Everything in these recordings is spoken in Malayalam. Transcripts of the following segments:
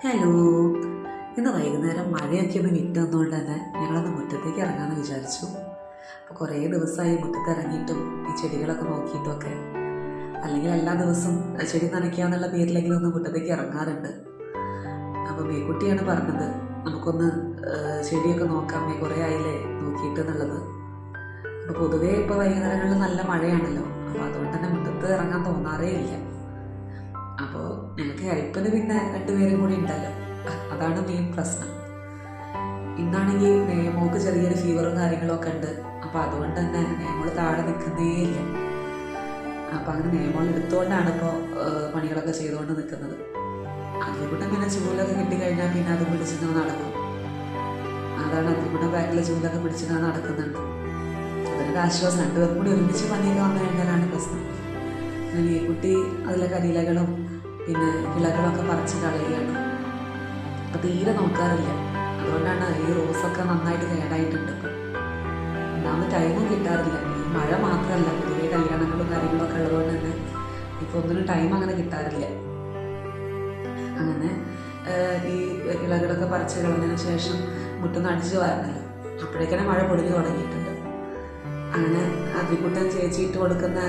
ഹലോ. ഇന്ന് വൈകുന്നേരം മഴയൊക്കെ ഒന്ന് വിട്ടുന്നതുകൊണ്ട് തന്നെ ഞങ്ങളൊന്ന് മുറ്റത്തേക്ക് ഇറങ്ങാമെന്ന് വിചാരിച്ചു. അപ്പോൾ കുറേ ദിവസമായി മുറ്റത്ത് ഇറങ്ങിയിട്ടും ഈ ചെടികളൊക്കെ നോക്കിയിട്ടും ഒക്കെ, അല്ലെങ്കിൽ എല്ലാ ദിവസവും ചെടി നനയ്ക്കാന്നുള്ള പേരിലെങ്കിലും ഒന്ന് മുറ്റത്തേക്ക് ഇറങ്ങാറുണ്ട്. അപ്പോൾ മേക്കുട്ടിയാണ് പറഞ്ഞത് നമുക്കൊന്ന് ചെടിയൊക്കെ നോക്കാമേ, കുറേ ആയില്ലേ നോക്കിയിട്ട് എന്നുള്ളത്. അപ്പോൾ പൊതുവേ ഇപ്പോൾ വൈകുന്നേരങ്ങളിൽ നല്ല മഴയാണല്ലോ, അപ്പോൾ അതുകൊണ്ട് തന്നെ മുറ്റത്ത് ഇറങ്ങാൻ തോന്നാറേ ഇല്ല. അപ്പോൾ ഞങ്ങൾക്ക് ഹെൽപ്പിന് പിന്നെ രണ്ടുപേരും കൂടി ഉണ്ടല്ലോ, അതാണ് മെയിൻ പ്രശ്നം. ഇന്നാണെങ്കിൽ നേമോക്ക് ചെറിയൊരു ഫീവറും കാര്യങ്ങളൊക്കെ ഉണ്ട്. അപ്പോൾ അതുകൊണ്ട് തന്നെ നേമോൾ താഴെ നിൽക്കുന്നേ ഇല്ല. അപ്പോൾ അങ്ങനെ നേമോൾ എടുത്തുകൊണ്ടാണ് ഇപ്പോൾ പണികളൊക്കെ ചെയ്തുകൊണ്ട് നിൽക്കുന്നത്. അതിൽക്കൂടെ പിന്നെ ചൂലൊക്കെ കിട്ടിക്കഴിഞ്ഞാൽ പിന്നെ അത് പിടിച്ചിട്ട് നടക്കും. അതാണ് അതിൽക്കൂടെ ബാക്കിൽ ചൂലൊക്കെ പിടിച്ചിട്ട് നടക്കുന്നുണ്ട്. അതിനൊരു ആശ്വാസം. രണ്ടുപേർക്കും കൂടി ഒരുമിച്ച് പണിയൊക്കെ വന്നു കഴിഞ്ഞാലാണ് പ്രശ്നം. ഈ കുട്ടി അതിലെ കരിയിലകളും പിന്നെ ഇലകളൊക്കെ പറിച്ച് കളയുകയാണ്. അപ്പം തീരെ നോക്കാറില്ല. അതുകൊണ്ടാണ് ഈ റോസൊക്കെ നന്നായിട്ട് കേടായിട്ടുണ്ട്. ഇപ്പം ഒന്നാമത് ടൈമും കിട്ടാറില്ല. ഈ മഴ മാത്രമല്ല, പൊതുവെ കല്യാണങ്ങളും കാര്യങ്ങളൊക്കെ ഉള്ളതുകൊണ്ട് തന്നെ ഇപ്പോൾ ഒന്നിനും ടൈം അങ്ങനെ കിട്ടാറില്ല. അങ്ങനെ ഈ ഇലകളൊക്കെ പറിച്ച് കളഞ്ഞതിന് ശേഷം മുറ്റൊന്ന് അടിച്ച് വരണല്ലോ, അപ്പോഴേക്കന്നെ മഴ പൊടിഞ്ഞു തുടങ്ങിയിട്ടുണ്ട്. അങ്ങനെ അതിക്കുട്ടൻ ചേച്ചി ഇട്ട് കൊടുക്കുന്ന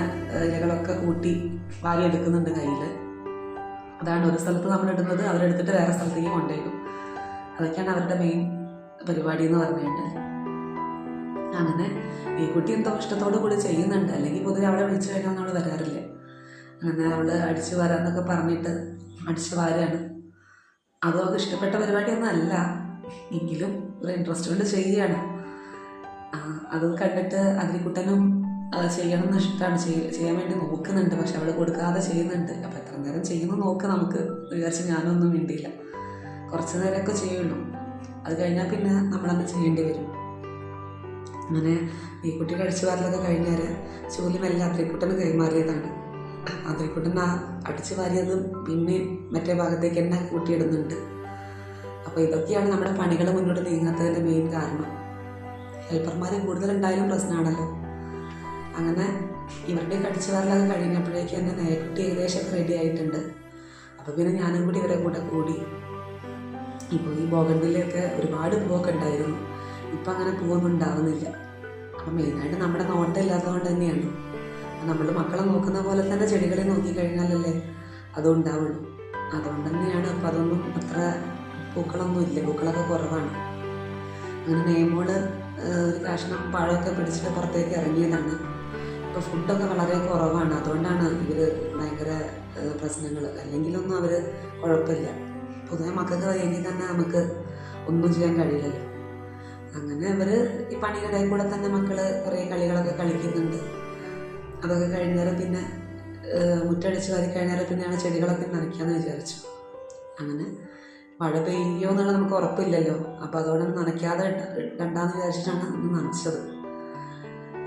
ഇലകളൊക്കെ കൂട്ടി വാരി എടുക്കുന്നുണ്ട് കയ്യിൽ. അതാണ് ഒരു സ്ഥലത്ത് നമ്മൾ ഇടുന്നത്, അവരെടുത്തിട്ട് വേറെ സ്ഥലത്തേക്ക് കൊണ്ടുപോയിടും. അതൊക്കെയാണ് അവരുടെ മെയിൻ പരിപാടി എന്ന് പറഞ്ഞു കഴിഞ്ഞാൽ. അങ്ങനെ ഈ കുട്ടി എന്തോ ഇഷ്ടത്തോടു കൂടി ചെയ്യുന്നുണ്ട്. അല്ലെങ്കിൽ പൊതുവെ അവളെ വിളിച്ചു കഴിഞ്ഞാൽ നമ്മൾ വരാറില്ല. അങ്ങനെ അവൾ അടിച്ചു വരാന്നൊക്കെ പറഞ്ഞിട്ട് അടിച്ചു വാരാണ്. അതും അവൾക്ക് ഇഷ്ടപ്പെട്ട പരിപാടിയൊന്നും അല്ല, എങ്കിലും ഒരു ഇൻട്രസ്റ്റ് കൊണ്ട് ചെയ്യുകയാണ്. അത് കണ്ടിട്ട് അതിരിക്കുട്ടനും ചെയ്യണം എന്ന് ഇഷ്ടമാണ്, ചെയ്യാൻ വേണ്ടി നോക്കുന്നുണ്ട്. പക്ഷെ അവൾ കൊടുക്കാതെ ചെയ്യുന്നുണ്ട്. അപ്പം എത്ര നേരം ചെയ്യുന്നു നോക്ക് നമുക്ക് വിചാരിച്ച് ഞാനൊന്നും വേണ്ടിയില്ല. കുറച്ച് നേരമൊക്കെ ചെയ്യുള്ളൂ, അത് കഴിഞ്ഞാൽ പിന്നെ നമ്മളന്ന് ചെയ്യേണ്ടി വരും. അങ്ങനെ ഈ കുട്ടി കഴിച്ചു വാരലൊക്കെ കഴിഞ്ഞാൽ ചൂലുമെല്ലാം അതിരിക്കുട്ടന് കൈമാറിയതാണ്. അതിരിക്കുട്ടൻ അടിച്ചു വാരിയത് പിന്നെ മറ്റേ ഭാഗത്തേക്ക് തന്നെ കൂട്ടിയിടുന്നുണ്ട്. അപ്പോൾ ഇതൊക്കെയാണ് നമ്മുടെ പണികൾ മുന്നോട്ട് നീങ്ങാത്തതിൻ്റെ മെയിൻ കാരണം. ഹെൽപ്പർമാർ കൂടുതലുണ്ടായാലും പ്രശ്നമാണല്ലോ. അങ്ങനെ ഇവരുടെ കടിച്ചു വാരലൊക്കെ കഴിഞ്ഞപ്പോഴേക്ക് തന്നെ നേക്കുട്ടി ഏകദേശമൊക്കെ റെഡി ആയിട്ടുണ്ട്. അപ്പോൾ പിന്നെ ഞാനും കൂടി ഇവരെ കൂടി. ഇപ്പോൾ ഈ ബോഗൺവില്ലയൊക്കെ ഒരുപാട് പൂവൊക്കെ ഉണ്ടായിരുന്നു. ഇപ്പം അങ്ങനെ പൂവൊന്നും ഉണ്ടാവുന്നില്ല. അപ്പം മെയിനായിട്ട് നമ്മുടെ നോട്ടം ഇല്ലാത്തതുകൊണ്ട് തന്നെയാണ്. നമ്മൾ മക്കളെ നോക്കുന്ന പോലെ തന്നെ ചെടികളെ നോക്കിക്കഴിഞ്ഞാലല്ലേ അതും ഉണ്ടാവുള്ളൂ. അതുകൊണ്ട് തന്നെയാണ്. അപ്പം അതൊന്നും അത്ര പൂക്കളൊന്നും ഇല്ല, പൂക്കളൊക്കെ കുറവാണ്. അങ്ങനെ നേമോള് ഒരു കഷ്ണം പഴമൊക്കെ പിടിച്ചിട്ട് പുറത്തേക്ക് ഇറങ്ങിയതാണ്. ഇപ്പോൾ ഫുഡൊക്കെ വളരെ കുറവാണ്. അതുകൊണ്ടാണ് ഇവർ ഭയങ്കര പ്രശ്നങ്ങൾ. അല്ലെങ്കിലൊന്നും അവർ കുഴപ്പമില്ല. പൊതുവെ മക്കൾക്ക് വയ്യെങ്കിൽ തന്നെ നമുക്ക് ഒന്നും ചെയ്യാൻ കഴിയില്ലല്ലോ. അങ്ങനെ അവർ ഈ പണിയുടെ ഇടയിൽ കൂടെ തന്നെ മക്കൾ കുറേ കളികളൊക്കെ കളിക്കുന്നുണ്ട്. അതൊക്കെ കഴിഞ്ഞാൽ പിന്നെ മുറ്റടിച്ച് വാരി കഴിഞ്ഞാൽ പിന്നെയാണ് ചെടികളൊക്കെ നനയ്ക്കാമെന്ന് വിചാരിച്ചു. അങ്ങനെ മഴ പെയ്യോ എന്നുള്ളത് നമുക്ക് ഉറപ്പില്ലല്ലോ. അപ്പോൾ അതുകൊണ്ട് നനയ്ക്കാതെ ഇടണ്ടാന്ന് വിചാരിച്ചിട്ടാണ് ഒന്ന് നനച്ചത്.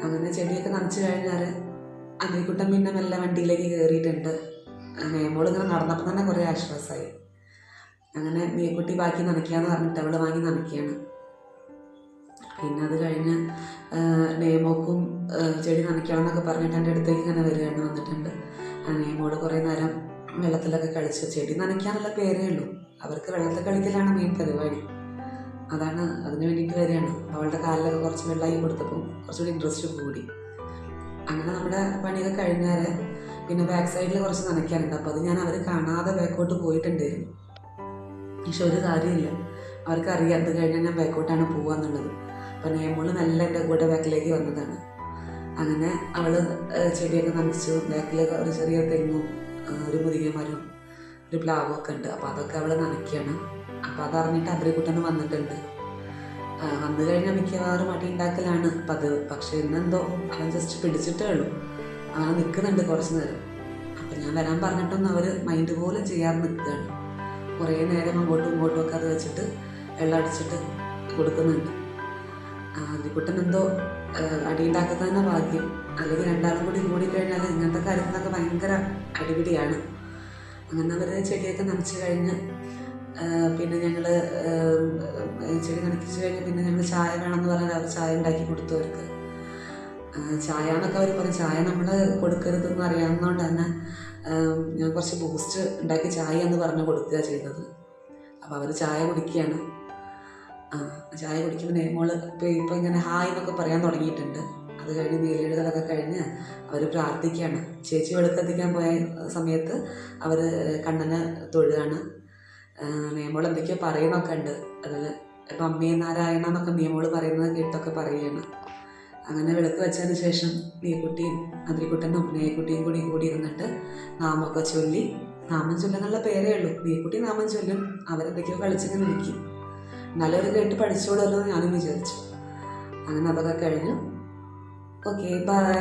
അങ്ങനെ ചെടിയൊക്കെ നനച്ച് കഴിഞ്ഞാൽ അതിരിക്കുട്ടൻ പിന്നെ മെല്ലെ വണ്ടിയിലേക്ക് കയറിയിട്ടുണ്ട്. നേമോൾ ഇങ്ങനെ നടന്നപ്പോൾ തന്നെ കുറേ ആശ്വാസമായി. അങ്ങനെ മേക്കുട്ടി ബാക്കി നനയ്ക്കാന്ന് പറഞ്ഞിട്ട് അവൾ വാങ്ങി നനയ്ക്കുകയാണ്. പിന്നെ അത് കഴിഞ്ഞ് നേമോക്കും ചെടി നനയ്ക്കണം എന്നൊക്കെ പറഞ്ഞിട്ട് എൻ്റെ അടുത്തേക്ക് ഇങ്ങനെ വന്നിട്ടുണ്ട്. നേമോട് കുറേ നേരം വെള്ളത്തിലൊക്കെ കളിച്ച്, ചെടി നനയ്ക്കാനുള്ള പേരേ ഉള്ളൂ, അവർക്ക് വെള്ളത്തിൽ കളിക്കലാണ് മെയിൻ പരിപാടി. അതാണ്, അതിന് വേണ്ടിയിട്ട് വരികയാണ്. അവളുടെ കാലിലൊക്കെ കുറച്ച് വെള്ളമായി കൊടുത്തപ്പോൾ കുറച്ചുകൂടി ഇൻട്രസ്റ്റ് കൂടി. അങ്ങനെ നമ്മുടെ പണിയൊക്കെ കഴിഞ്ഞാൽ പിന്നെ ബാക്ക് സൈഡിൽ കുറച്ച് നനയ്ക്കാനുണ്ട്. അപ്പോൾ അത് ഞാൻ അവർ കാണാതെ ബാക്കോട്ട് പോയിട്ടുണ്ടായിരുന്നു. പക്ഷെ ഒരു കാര്യമില്ല, അവർക്കറിയാം അത് കഴിഞ്ഞാൽ ഞാൻ ബാക്കോട്ടാണ് പോകുക എന്നുള്ളത്. അപ്പം നേമോള് നല്ല എൻ്റെ കൂടെ ബാക്കിലേക്ക് വന്നതാണ്. അങ്ങനെ അവൾ ചെടിയൊക്കെ നനച്ചു. ബാക്കിൽ ഒരു ചെറിയ തെങ്ങും ഒരു മുരിങ്ങമരം ഒരു പ്ലാവും ഒക്കെ ഉണ്ട്. അപ്പോൾ അതൊക്കെ അവൾ നനയ്ക്കുകയാണ്. അപ്പോൾ അതറിഞ്ഞിട്ട് അതിരിക്കുട്ടന് വന്നിട്ടുണ്ട്. വന്നു കഴിഞ്ഞാൽ മിക്കവാറും അടി ഉണ്ടാക്കലാണ് പതിവ്. പക്ഷേ ഇന്നെന്തോ അവൻ ജസ്റ്റ് പിടിച്ചിട്ടേ ഉള്ളൂ. അവൻ നിൽക്കുന്നുണ്ട് കുറച്ച് നേരം. അപ്പം ഞാൻ വരാൻ പറഞ്ഞിട്ടൊന്നും അവർ മൈൻഡ് പോലും ചെയ്യാതെ നിൽക്കുകയാണ്. കുറേ നേരം അങ്ങോട്ടും ഇങ്ങോട്ടും ഒക്കെ അത് വെച്ചിട്ട് വെള്ളം അടിച്ചിട്ട് കൊടുക്കുന്നുണ്ട്. അതിരിക്കുട്ടൻ എന്തോ അടി ഉണ്ടാക്കുന്നതന്നെ ഭാഗ്യം. അല്ലെങ്കിൽ രണ്ടാളും കൂടി കൂടിക്കഴിഞ്ഞാൽ ഇങ്ങനത്തെ കാര്യത്തിനൊക്കെ ഭയങ്കര അടിപിടിയാണ്. അങ്ങനെ അവർ ചെടിയൊക്കെ നനച്ച് കഴിഞ്ഞ് പിന്നെ ഞങ്ങൾ ചെടി നനയ്ച്ച് കഴിഞ്ഞ് പിന്നെ ഞങ്ങൾ ചായ വേണമെന്ന് പറഞ്ഞാൽ അവർ ചായ ഉണ്ടാക്കി കൊടുത്തു. അവർക്ക് ചായ എന്നൊക്കെ അവർ പറയും. ചായ നമ്മൾ കൊടുക്കരുതെന്ന് അറിയാവുന്നതുകൊണ്ട് തന്നെ ഞാൻ കുറച്ച് ബൂസ്റ്റ് ഉണ്ടാക്കി ചായ എന്ന് പറഞ്ഞ് കൊടുക്കുക ചെയ്തത്. അപ്പോൾ അവർ ചായ കുടിക്കുകയാണ്. ചായ കുടിക്കുമ്പോൾ നെയ്മോള് ഇപ്പം ഇങ്ങനെ ഹായ് എന്നൊക്കെ പറയാൻ തുടങ്ങിയിട്ടുണ്ട്. അത് കഴിഞ്ഞ് നീലെഴുതലൊക്കെ കഴിഞ്ഞ് അവർ പ്രാർത്ഥിക്കുകയാണ്. ചേച്ചി വെളുക്കത്തിക്കാൻ പോയ സമയത്ത് അവർ കണ്ണനെ തൊഴുകയാണ്. നെയ്മോൾ എന്തൊക്കെയോ പറയുന്നൊക്കെ ഉണ്ട്. അതിൽ ഇപ്പം അമ്മയെ നാരായണ എന്നൊക്കെ നെയ്മോൾ പറയുന്നത് കേട്ടൊക്കെ പറയുകയാണ്. അങ്ങനെ വിളക്ക് വെച്ചതിന് ശേഷം നീക്കുട്ടിയും അതിരിക്കുട്ടനും നെയ്ക്കുട്ടിയും കൂടി ഇരുന്നിട്ട് നാമൊക്കെ ചൊല്ലി, നാമം ചൊല്ലുന്നുള്ള പേരേ ഉള്ളൂ, നീക്കുട്ടി നാമം ചൊല്ലും, അവരെന്തൊക്കെയോ കളിച്ചിങ്ങനെ നിൽക്കും. നല്ലൊരു കേട്ട് പഠിച്ചോളല്ലോ എന്ന് ഞാനും വിചാരിച്ചു. അങ്ങനെ അതൊക്കെ കഴിഞ്ഞു. Okay, by.